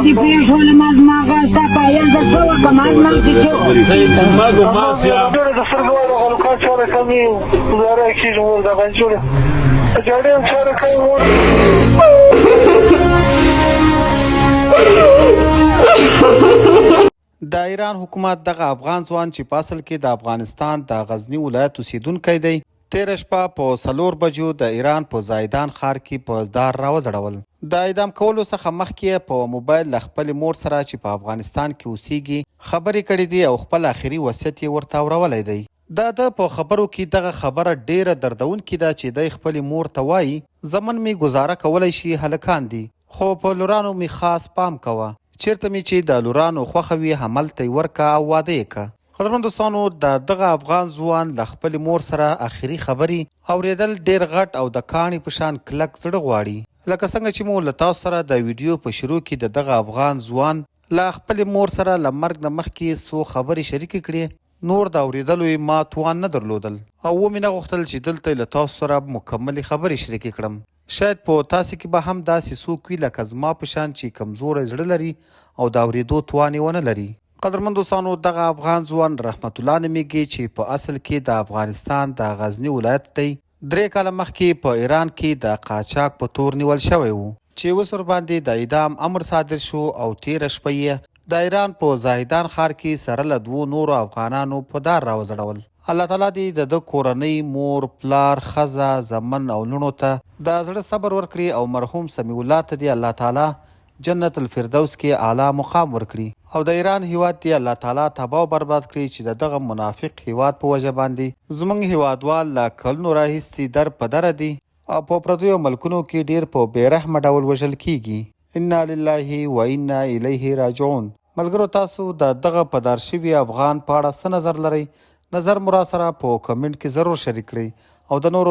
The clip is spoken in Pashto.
دې پرېښوله ما زما غسته پایل به څه وکړم ما چې څه د سترګو د غلقات چاره کمي گزاره کېږي مور د افغان جوړه جاړې هم چاره کوي مور د ایران حکومت دغه افغان ځوان چې په اصل کې د افغانستان د غزني ولایت اوسیدونکی دی تېره شپه په 4 بجو د ایران په زایدان ښار کې په دار راوځړول. د اعدام کولو څخه مخکې په موبایل له خپلې مور سره چې په افغانستان کې اوسیږي خبرې کړې دي او خپل آخري وصیت یې ورته اورولی دی. د په خبرو کې دغه خبره ډیره دردونکې ده چې دی خپلې مور ته وایي زمن مې ګزاره کولی شي هلکان دي خو په لورانو مې خاص پام کوه چیرته مې چې د لورانو خوښه وي هملته یې ورکه او واده یې کړه. قدرمن دوستانو د دغه افغان ځوان له خپلې مور سره آخري خبرې اورېدل ډېر غټ او د کاڼي په شان کلک زړه غواړي. لکه څنګه چې مو له تاسو سره د ویډیو په شروع کې د دغه افغان ځوان له خپلې مور سره له مرګ نه مخکې څو خبرې شریکې کړې نور د اورېدلو یې ما توان نه درلودل او ومې نه غوښتل چې دلته له تاسو سره مکملې خبرې شریکې کړم. شاید په تاسو کې به هم داسې څوک وي لکه زما په شان چې کمزوری زړه لري او د اورېدو توان یې ونه لري. قدرمن دوستانو دغه افغان ځوان رحمت الله نومیږي چې په اصل کې د افغانستان د غزني ولایت دی. 3 کاله مخکې په ایران کې د قاچاق په تور نیول شوی و چې اوس ورباندې د اعدام امر صادر شو او تېره شپه یې د ایران په زایدان ښار کې سره له 2 نورو افغانانو په دار راوځړول. الله تعالی دې د کورنۍ مور پلار ښځه زمن او لوڼو ته د زړه صبر ورکړي او مرحوم سمیع الله ته دې الله تعالی جنت الفردوس کې اعلی مقام ورکړي او د ایران هیواد دې الله تعالی تباه او برباد کړي چې دغه منافق هیواد په وجه باندې زموږ هیوادوال له کلونو راهیسې در په دره دي او په پردیو ملکونو کې ډیر په بېرحمه ډول وژل کیږي. انا لله و انا الیه راجعون. ملګرو تاسو د دغه په دار شوي افغان په اړه څه نظر لرئ؟ نظر مو راسره په کمنټ کې ضرور شریک کړئ او د نورو